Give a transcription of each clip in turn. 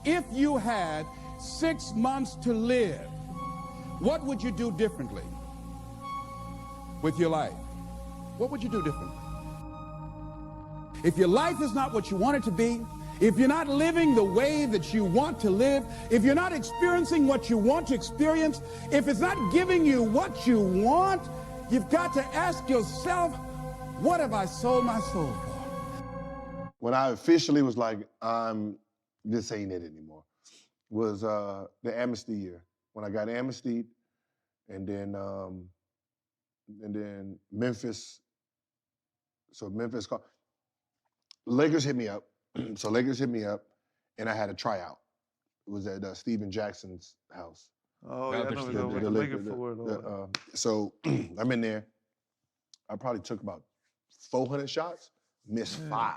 If you had 6 months to live, what would you do differently with your life? What would you do differently? If your life is not what you want it to be, if you're not living the way that you want to live, if you're not experiencing what you want to experience, if it's not giving you what you want, you've got to ask yourself, what have I sold my soul for? When I officially was like, this ain't it anymore, was the amnesty year. When I got amnestied, and then Memphis, so Memphis called. Lakers hit me up. So Lakers hit me up, and I had a tryout. It was at Steven Jackson's house. Oh, yeah, I know the Lakers for it. So I'm in there. I probably took about 400 shots, missed 5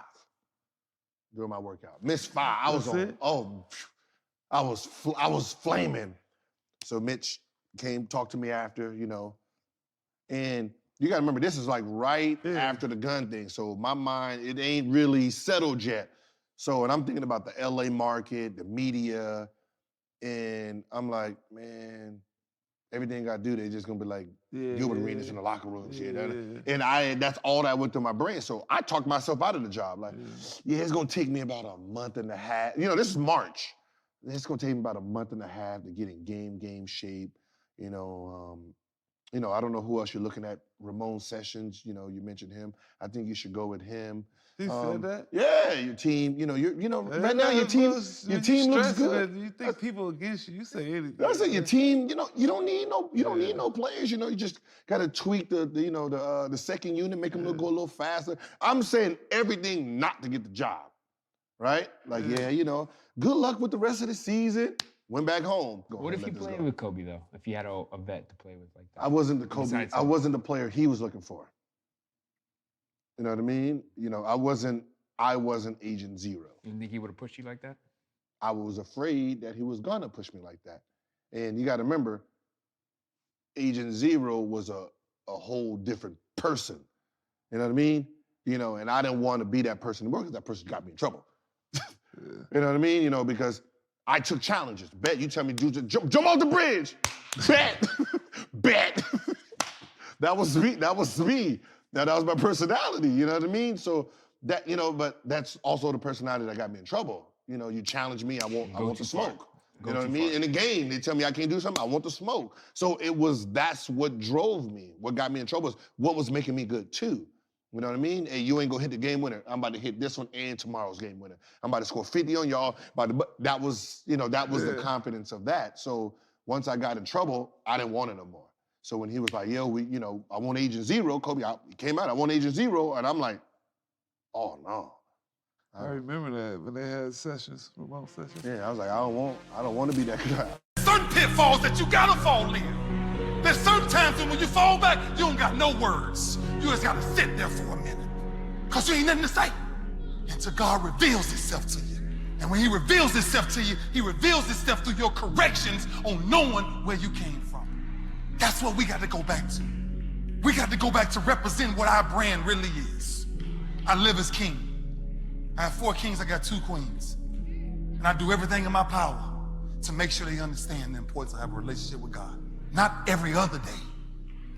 during my workout. Missed 5. I was on. I was flaming. So Mitch came, talked to me after, you know, and you gotta remember, this is like right after the gun thing. So my mind, it ain't really settled yet. So, and I'm thinking about the LA market, the media, and I'm like, man, everything I do, they just gonna be like, Gilbert Arenas in the locker room, shit. And that's all that went through my brain. So I talked myself out of the job. Like, it's gonna take me about a month and a half. You know, this is March. It's gonna take me about a month and a half to get in game shape. You know, I don't know who else you're looking at. Ramon Sessions, you know, you mentioned him. I think you should go with him. He said that? Yeah, your team, right now your team looks good. You think people against you say anything. I say your team, you don't need no players. You know, you just gotta tweak the second unit, make them go a little faster. I'm saying everything not to get the job, right? Like, good luck with the rest of the season. Went back home. What if you played with Kobe though? If you had a vet to play with like that? I wasn't the Kobe. I wasn't the player he was looking for. You know what I mean? You know, I wasn't Agent Zero. You think he would have pushed you like that? I was afraid that he was gonna push me like that. And you gotta remember, Agent Zero was a whole different person. You know what I mean? You know, and I didn't want to be that person anymore because that person got me in trouble. You know what I mean? You know, because I took challenges. Bet, you tell me, dude, jump off the bridge. Bet, bet. That was me. That was me. Now, that was my personality, you know what I mean? So that, but that's also the personality that got me in trouble. You know, you challenge me, I want the smoke. You know what I mean? In a game, they tell me I can't do something, I want the smoke. So that's what drove me. What got me in trouble was what was making me good too. You know what I mean? Hey, you ain't gonna hit the game winner. I'm about to hit this one and tomorrow's game winner. I'm about to score 50 on y'all. That was the confidence of that. So once I got in trouble, I didn't want it no more. So when he was like, yo, I want Agent Zero, Kobe, he came out, I want Agent Zero, and I'm like, oh no. I remember that when they had sessions, remote sessions. Yeah, I was like, I don't want to be that guy. Certain pitfalls that you gotta fall in. There's certain times when you fall back, you don't got no words. You just gotta sit there for a minute. Cause you ain't nothing to say. Until God reveals himself to you. And when he reveals himself to you, he reveals himself through your corrections on knowing where you came from. That's what we got to go back to. We got to go back to represent what our brand really is. I live as king. I have 4 kings, I got 2 queens. And I do everything in my power to make sure they understand the importance of having a relationship with God. Not every other day,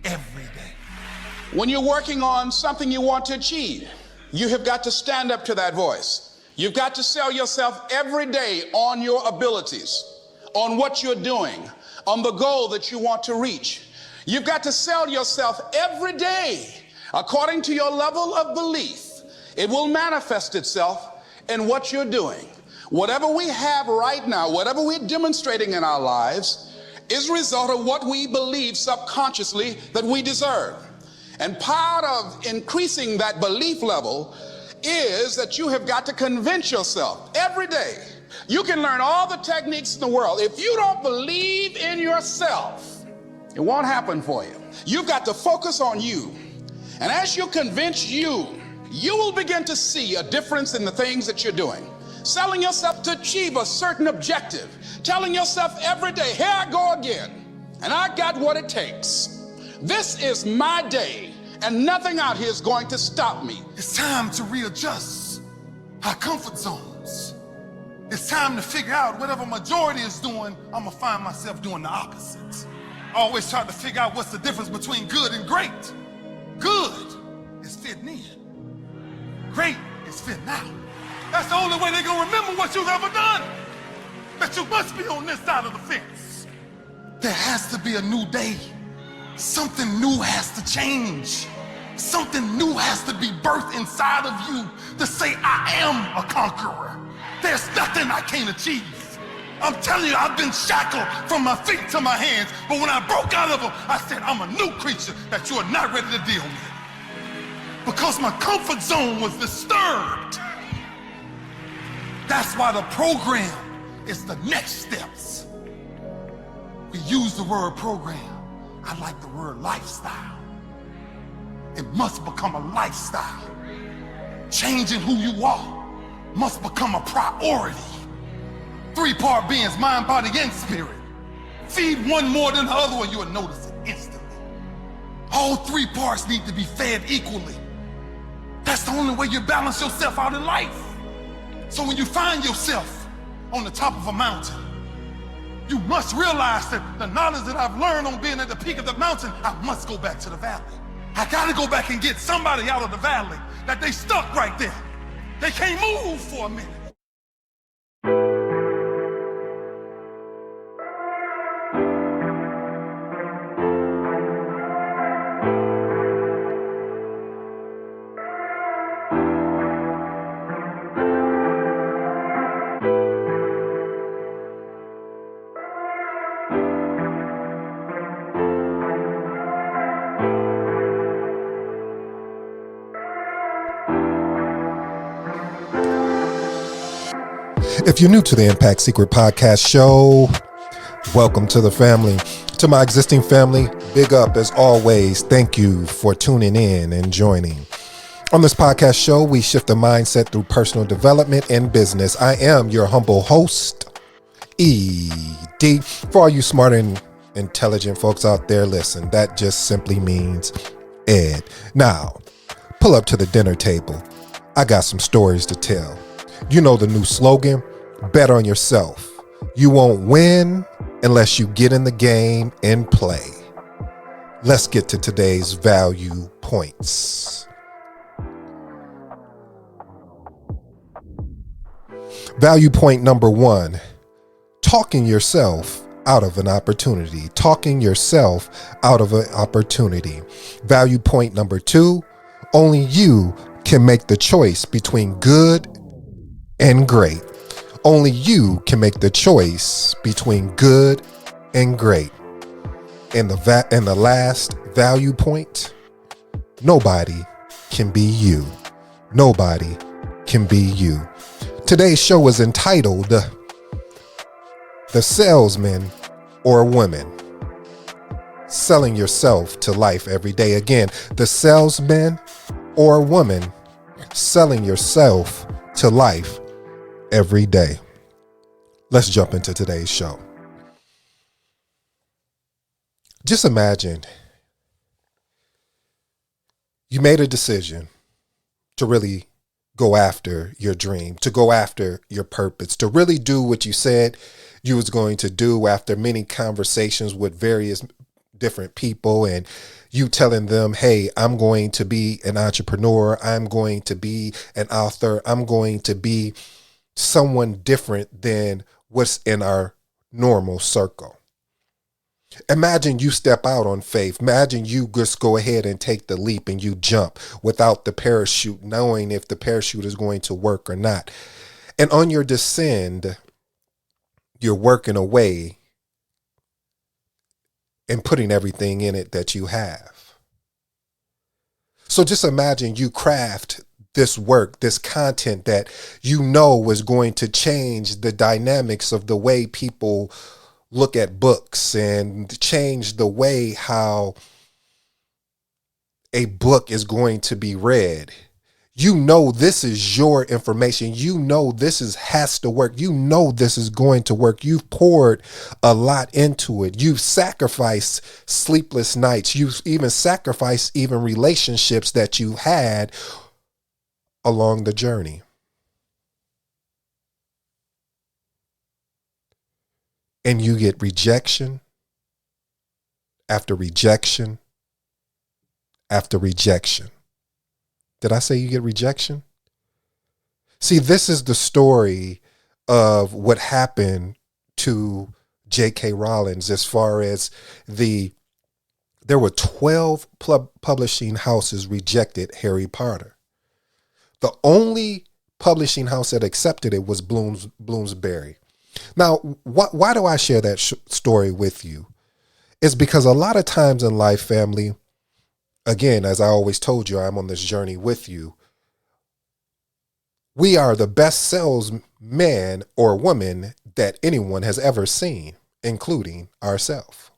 every day. When you're working on something you want to achieve, you have got to stand up to that voice. You've got to sell yourself every day on your abilities, on what you're doing, on the goal that you want to reach. You've got to sell yourself every day according to your level of belief. It will manifest itself in what you're doing. Whatever we have right now, whatever we're demonstrating in our lives is a result of what we believe subconsciously that we deserve. And part of increasing that belief level is that you have got to convince yourself every day. You can learn all the techniques in the world. If you don't believe in yourself, it won't happen for you. You've got to focus on you. And as you convince you will begin to see a difference in the things that you're doing. Selling yourself to achieve a certain objective. Telling yourself every day, here I go again. And I got what it takes. This is my day, and nothing out here is going to stop me. It's time to readjust our comfort zones. it's time to figure out whatever majority is doing, I'm gonna find myself doing the opposite. I always try to figure out what's the difference between good and great. Good is fitting in. Great is fitting out. That's the only way they're gonna remember what you've ever done. That you must be on this side of the fence. There has to be a new day. Something new has to change. Something new has to be birthed inside of you to say, I am a conqueror. There's nothing I can't achieve. I'm telling you, I've been shackled from my feet to my hands, but when I broke out of them, I said, I'm a new creature that you are not ready to deal with. Because my comfort zone was disturbed. That's why the program is the next steps. We use the word program. I like the word lifestyle. It must become a lifestyle. Changing who you are must become a priority. 3-part beings, mind, body, and spirit. Feed one more than the other one, you will notice it instantly. All 3 parts need to be fed equally. That's the only way you balance yourself out in life. So when you find yourself on the top of a mountain, you must realize that the knowledge that I've learned on being at the peak of the mountain, I must go back to the valley. I gotta go back and get somebody out of the valley that they stuck right there. They can't move for a minute. If you're new to the Impact Secret Podcast show, welcome to the family. To my existing family, big up as always. Thank you for tuning in and joining. On this podcast show, we shift the mindset through personal development and business. I am your humble host, ED. For all you smart and intelligent folks out there, listen, that just simply means Ed. Now, pull up to the dinner table. I got some stories to tell. You know the new slogan, bet on yourself. You won't win unless you get in the game and play. Let's get to today's value points. Value point number 1, talking yourself out of an opportunity. Talking yourself out of an opportunity. Value point number 2, only you can make the choice between good and great. Only you can make the choice between good and great. And the last value point, nobody can be you. Nobody can be you. Today's show is entitled The Salesman or Woman. Selling yourself to life every day. Again, the salesman or woman selling yourself to life every day. Let's jump into today's show. Just imagine you made a decision to really go after your dream, to go after your purpose, to really do what you said you was going to do after many conversations with various different people and you telling them, hey, I'm going to be an entrepreneur. I'm going to be an author. I'm going to be someone different than what's in our normal circle. Imagine you step out on faith. Imagine you just go ahead and take the leap and you jump without the parachute, knowing if the parachute is going to work or not. And on your descend, you're working away and putting everything in it that you have. So just imagine you craft this work, this content that you know was going to change the dynamics of the way people look at books and change the way how a book is going to be read. You know this is your information. You know this has to work. You know this is going to work. You've poured a lot into it. You've sacrificed sleepless nights. You've even sacrificed even relationships that you had along the journey. and you get rejection after rejection after rejection. Did I say you get rejection? See, this is the story of what happened to J.K. Rowling as far as there were 12 publishing houses rejected Harry Potter. The only publishing house that accepted it was Bloomsbury. Now, why do I share that story with you? It's because a lot of times in life, family, again, as I always told you, I'm on this journey with you. We are the best salesman or woman that anyone has ever seen, including ourselves.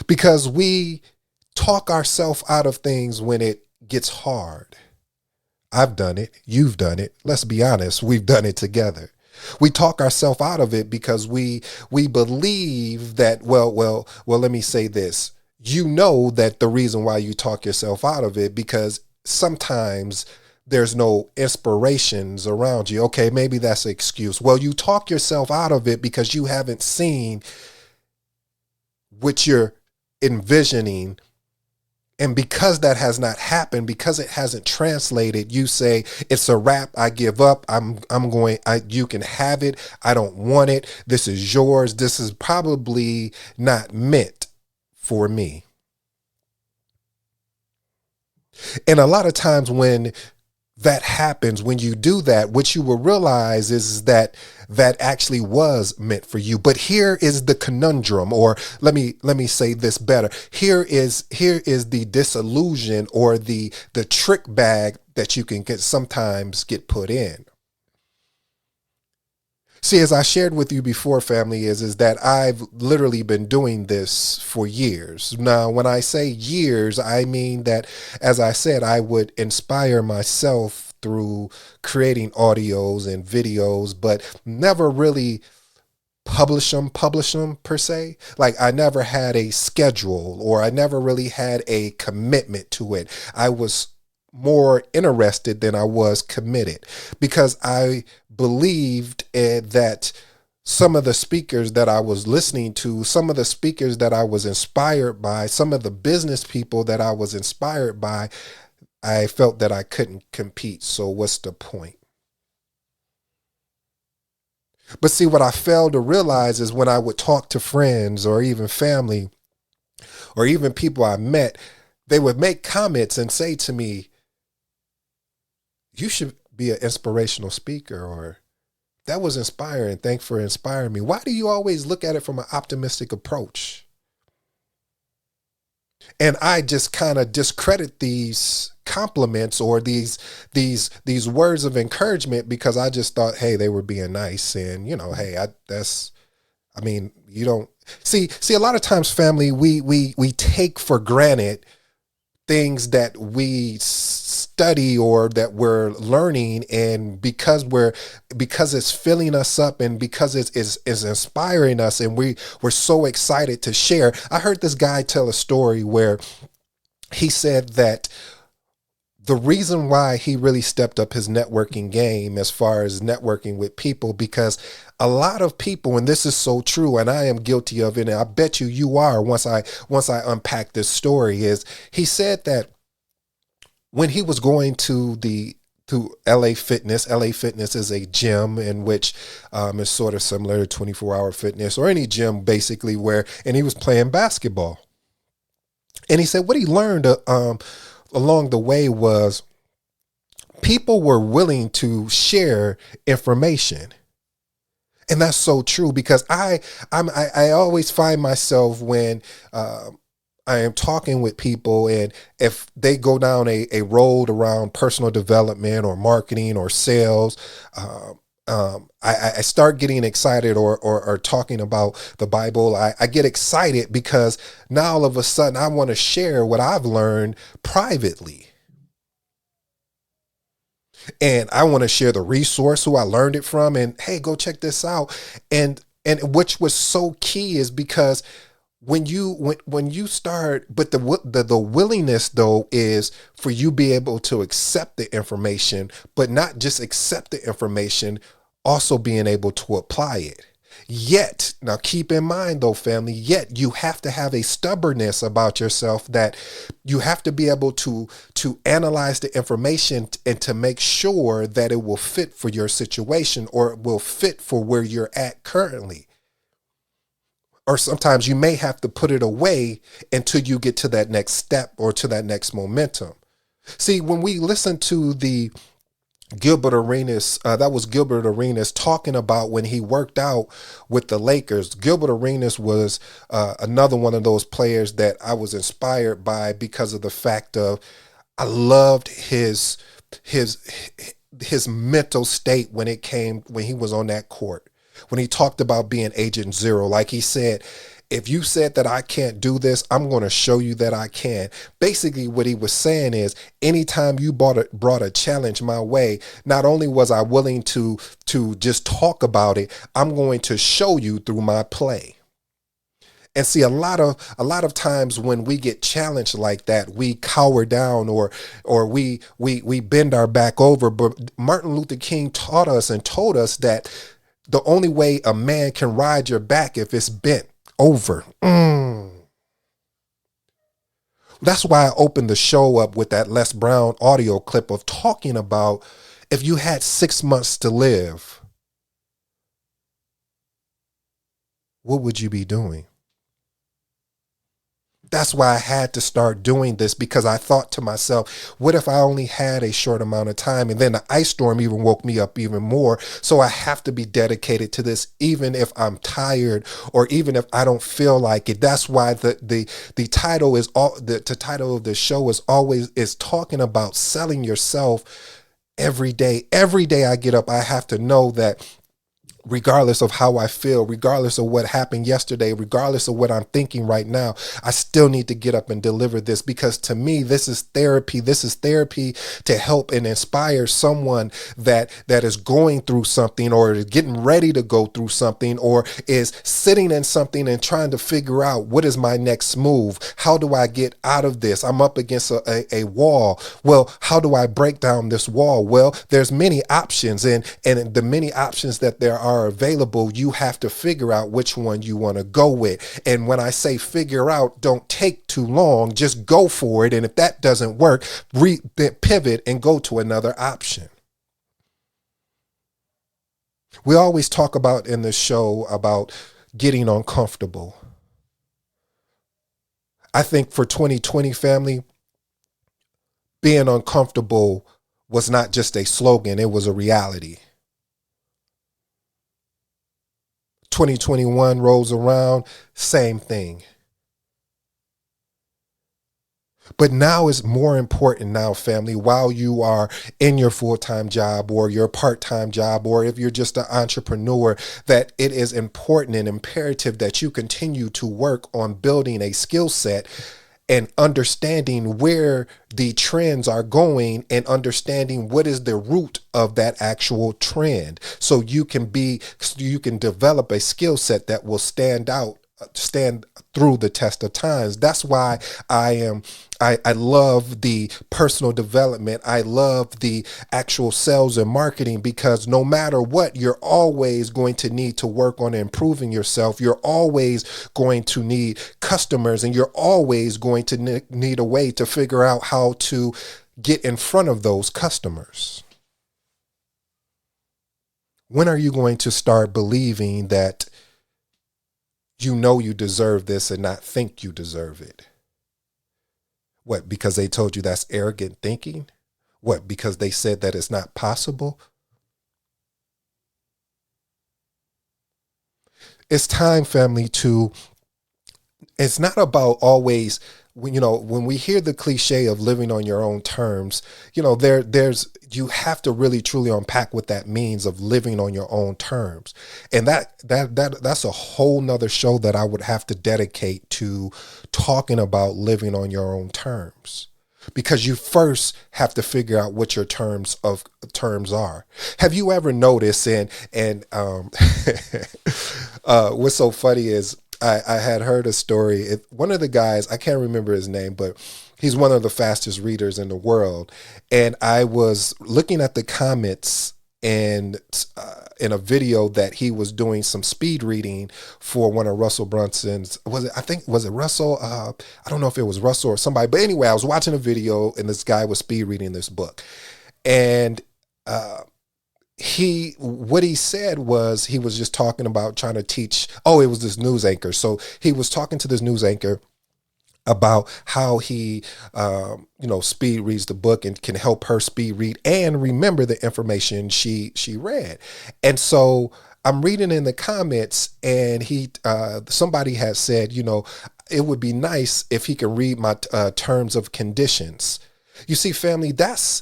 Because we talk ourselves out of things when it gets hard. I've done it. You've done it. Let's be honest. We've done it together. We talk ourselves out of it because we believe that, well, let me say this. You know that the reason why you talk yourself out of it, because sometimes there's no inspirations around you. Okay, maybe that's an excuse. Well, you talk yourself out of it because you haven't seen what you're envisioning. And because that has not happened, because it hasn't translated, you say, it's a wrap. I give up. You can have it. I don't want it. This is yours. This is probably not meant for me. And a lot of times when that happens, when you do that, what you will realize is that actually was meant for you. But here is the conundrum, or let me say this better. Here is the disillusion or the trick bag that you can sometimes get put in. See, as I shared with you before, family, is that I've literally been doing this for years. Now, when I say years, I mean that, as I said, I would inspire myself through creating audios and videos, but never really publish them per se. Like, I never had a schedule, or I never really had a commitment to it. I was more interested than I was committed, because I believed that some of the speakers that I was listening to, some of the speakers that I was inspired by, some of the business people that I was inspired by, I felt that I couldn't compete. So what's the point? But see, what I failed to realize is when I would talk to friends or even family or even people I met, they would make comments and say to me, you should be an inspirational speaker, or that was inspiring. Thanks for inspiring me. Why do you always look at it from an optimistic approach? And I just kind of discredit these compliments or these words of encouragement, because I just thought, hey, they were being nice. And, hey, you don't see a lot of times, family, we take for granted things that we study or that we're learning, and because it's filling us up and because it's inspiring us, and we're so excited to share. I heard this guy tell a story where he said that the reason why he really stepped up his networking game as far as networking with people, because a lot of people, and this is so true, and I am guilty of it, and I bet you are once I unpack this story, is he said that when he was going to LA Fitness is a gym in which is sort of similar to 24-hour fitness or any gym basically, and he was playing basketball. And he said what he learned along the way was people were willing to share information. And that's so true, because I always find myself when I am talking with people, and if they go down a road around personal development or marketing or sales, I start getting excited or talking about the Bible. I get excited because now all of a sudden I want to share what I've learned privately. And I want to share the resource, who I learned it from, and hey, go check this out. And which was so key is because when you start, but the willingness though is for you be able to accept the information, but not just accept the information, also being able to apply it. Yet, now keep in mind though, family, yet you have to have a stubbornness about yourself that you have to be able to analyze the information and to make sure that it will fit for your situation or it will fit for where you're at currently. Or sometimes you may have to put it away until you get to that next step or to that next momentum. See, when we listen to the Gilbert Arenas, that was Gilbert Arenas talking about when he worked out with the Lakers. Gilbert Arenas was another one of those players that I was inspired by because of the fact of I loved his mental state when he was on that court. When he talked about being Agent Zero, like he said, if you said that I can't do this, I'm going to show you that I can. Basically, what he was saying is anytime you brought a challenge my way, not only was I willing to just talk about it, I'm going to show you through my play. And see, a lot of times when we get challenged like that, we cower down or we bend our back over. But Martin Luther King taught us and told us that the only way a man can ride your back if it's bent over. That's why I opened the show up with that Les Brown audio clip of talking about if you had 6 months to live, what would you be doing? That's why I had to start doing this, because I thought to myself, what if I only had a short amount of time? And then the ice storm even woke me up even more. So I have to be dedicated to this, even if I'm tired or even if I don't feel like it. That's why the title is the title of the show is talking about selling yourself every day. Every day I get up, I have to know that regardless of how I feel, regardless of what happened yesterday, regardless of what I'm thinking right now, I still need to get up and deliver this, because to me, this is therapy. This is therapy to help and inspire someone that is going through something or is getting ready to go through something or is sitting in something and trying to figure out what is my next move? How do I get out of this? I'm up against a wall. Well, how do I break down this wall? Well, there's many options, and the many options that there are available, you have to figure out which one you want to go with. And when I say figure out, don't take too long, just go for it. And if that doesn't work, pivot and go to another option. We always talk about in the show about getting uncomfortable. I think for 2020 family, being uncomfortable was not just a slogan, it was a reality. 2021 rolls around, same thing. But now it's more important now, family, while you are in your full-time job or your part-time job, or if you're just an entrepreneur, that it is important and imperative that you continue to work on building a skill set and understanding where the trends are going and understanding what is the root of that actual trend. So you can develop a skill set that will stand through the test of times. That's why I love the personal development. I love the actual sales and marketing, because no matter what, you're always going to need to work on improving yourself. You're always going to need customers, and you're always going to need a way to figure out how to get in front of those customers. When are you going to start believing that you know you deserve this and not think you deserve it? What, because they told you that's arrogant thinking? What, because they said that it's not possible? It's time, family, it's not about always, when we hear the cliche of living on your own terms, you have to really truly unpack what that means of living on your own terms. And that's a whole nother show that I would have to dedicate to talking about living on your own terms, because you first have to figure out what your terms are. Have you ever noticed, and what's so funny is I had heard a story. One of the guys, I can't remember his name, but he's one of the fastest readers in the world. And I was looking at the comments in a video that he was doing some speed reading for one of Russell Brunson's, was it Russell? I don't know if it was Russell or somebody, but anyway, I was watching a video and this guy was speed reading this book. And what he said was, he was just talking about trying to teach, it was this news anchor. So he was talking to this news anchor about how he, speed reads the book and can help her speed read and remember the information she read. And so I'm reading in the comments, and somebody has said, it would be nice if he can read my terms of conditions. You see, family, that's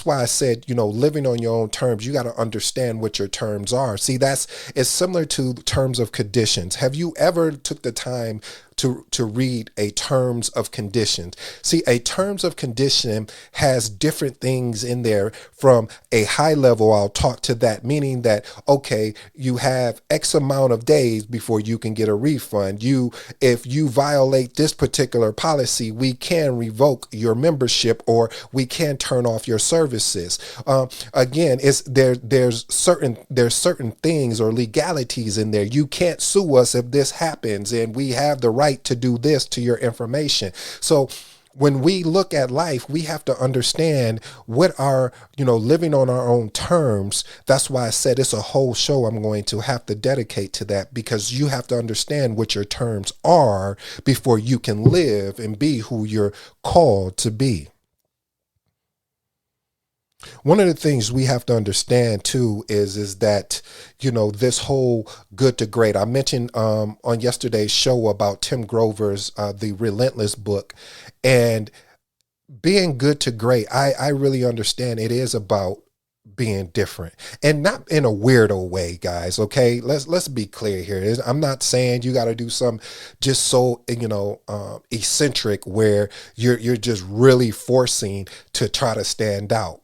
why I said, living on your own terms, you got to understand what your terms are. See, it's similar to terms of conditions. Have you ever took the time to read a terms of conditions? See, a terms of condition has different things in there. From a high level, I'll talk to that, meaning that, okay, you have X amount of days before you can get a refund. If you violate this particular policy, we can revoke your membership, or we can turn off your services. Again, there's certain things or legalities in there. You can't sue us if this happens, and we have the right to do this to your information. So when we look at life, we have to understand what our, living on our own terms. That's why I said it's a whole show I'm going to have to dedicate to that, because you have to understand what your terms are before you can live and be who you're called to be. One of the things we have to understand too is that, this whole good to great. I mentioned on yesterday's show about Tim Grover's The Relentless book, and being good to great. I really understand it is about being different, and not in a weirdo way, guys. Okay, let's be clear here. I'm not saying you got to do some just so eccentric where you're just really forcing to try to stand out.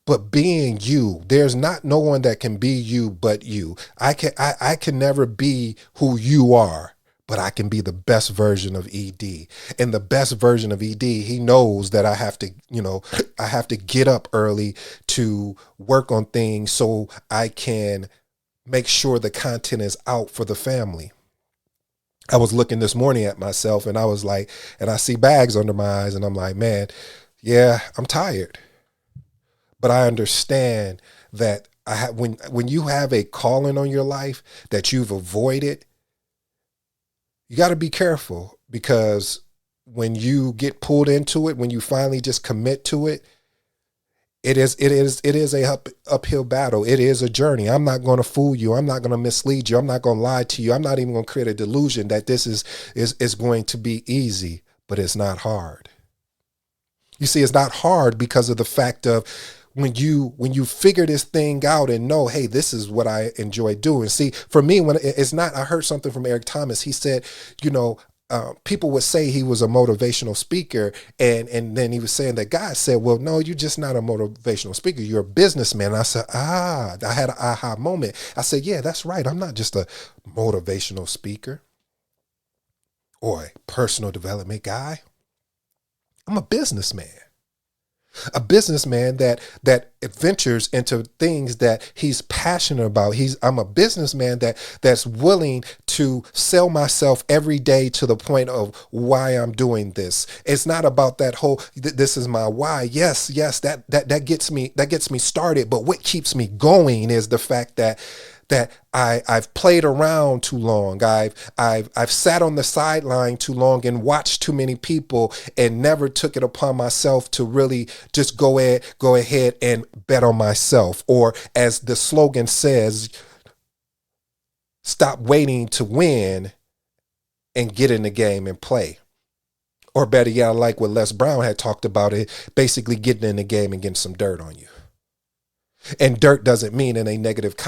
But being you, there's no one that can be you but you. I can never be who you are, but I can be the best version of ED. And the best version of ED, he knows that I have to get up early to work on things so I can make sure the content is out for the family. I was looking this morning at myself, and I was like, and I see bags under my eyes, and I'm like, man, yeah, I'm tired. But I understand that when you have a calling on your life that you've avoided, you got to be careful, because when you get pulled into it, when you finally just commit to it, it is a uphill battle. It is a journey. I'm not going to fool you. I'm not going to mislead you. I'm not going to lie to you. I'm not even going to create a delusion that this is going to be easy, but it's not hard. You see, it's not hard because of the fact of when you figure this thing out and know, hey, this is what I enjoy doing. See, for me, when it's not, I heard something from Eric Thomas. He said, people would say he was a motivational speaker, and then he was saying that God said, well, no, you're just not a motivational speaker. You're a businessman. And I said, I had an aha moment. I said, yeah, that's right. I'm not just a motivational speaker or a personal development guy. I'm a businessman. A businessman that ventures into things that he's passionate about. I'm a businessman that's willing to sell myself every day to the point of why I'm doing this. It's not about that whole this is my why. Yes, that gets me started. But what keeps me going is the fact that I've played around too long. I've sat on the sideline too long and watched too many people and never took it upon myself to really just go ahead and bet on myself. Or as the slogan says, stop waiting to win and get in the game and play. Or better yet, I like what Les Brown had talked about, it basically getting in the game and getting some dirt on you. And dirt doesn't mean in a negative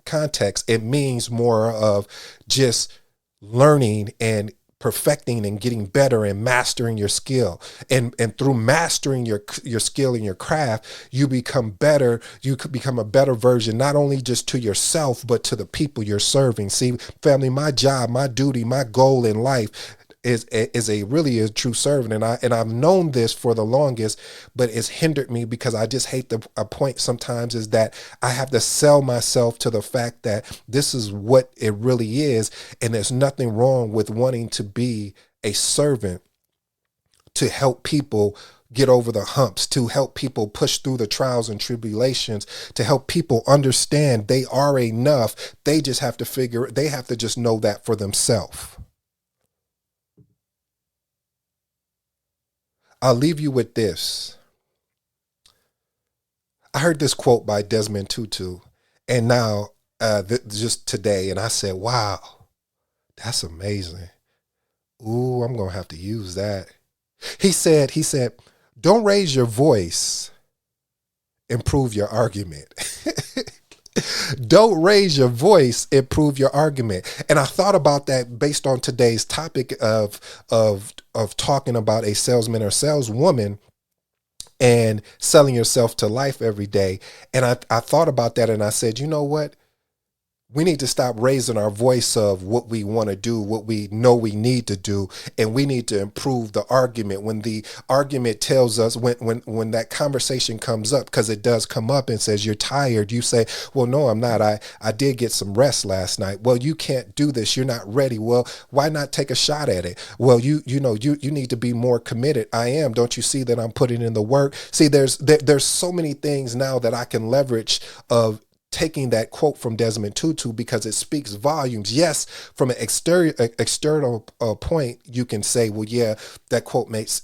context. It means more of just learning and perfecting and getting better and mastering your skill. And through mastering your skill and your craft, you become better. You could become a better version, not only just to yourself, but to the people you're serving. See, family, my job, my duty, my goal in life, is really a true servant. And I've known this for the longest, but it's hindered me because I just hate a point sometimes is that I have to sell myself to the fact that this is what it really is. And there's nothing wrong with wanting to be a servant to help people get over the humps, to help people push through the trials and tribulations, to help people understand they are enough. They just have to just know that for themselves. I'll leave you with this. I heard this quote by Desmond Tutu, and now just today, and I said, wow, that's amazing. Ooh, I'm going to have to use that. He said, don't raise your voice, improve your argument. Don't raise your voice, improve your argument. And I thought about that based on today's topic of talking about a salesman or saleswoman and selling yourself to life every day. And I thought about that and I said, you know what? We need to stop raising our voice of what we want to do, what we know we need to do, and we need to improve the argument. When the argument tells us, when that conversation comes up, because it does come up and says you're tired, you say, well, no, I'm not. I did get some rest last night. Well, you can't do this. You're not ready. Well, why not take a shot at it? Well, you need to be more committed. I am. Don't you see that I'm putting in the work? See, there's so many things now that I can leverage of taking that quote from Desmond Tutu because it speaks volumes. Yes, from an external point, you can say, well, yeah, that quote makes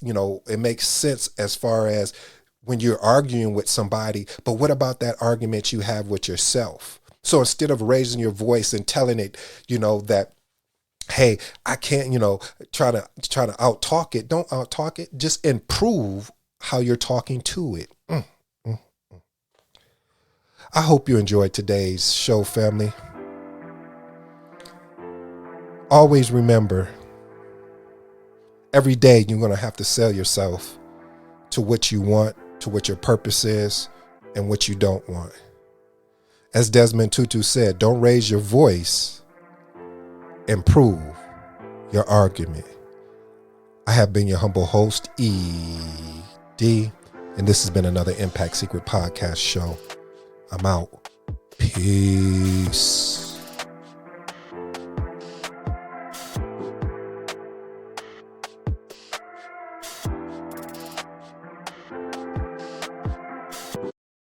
sense as far as when you're arguing with somebody. But what about that argument you have with yourself? So instead of raising your voice and telling it, that, hey, I can't, try to out-talk it. Don't out-talk it. Just improve how you're talking to it. I hope you enjoyed today's show, family. Always remember, every day you're going to have to sell yourself to what you want, to what your purpose is, and what you don't want. As Desmond Tutu said, don't raise your voice, improve your argument. I have been your humble host, E.D., and this has been another Impact Secret Podcast show. I'm out. Peace.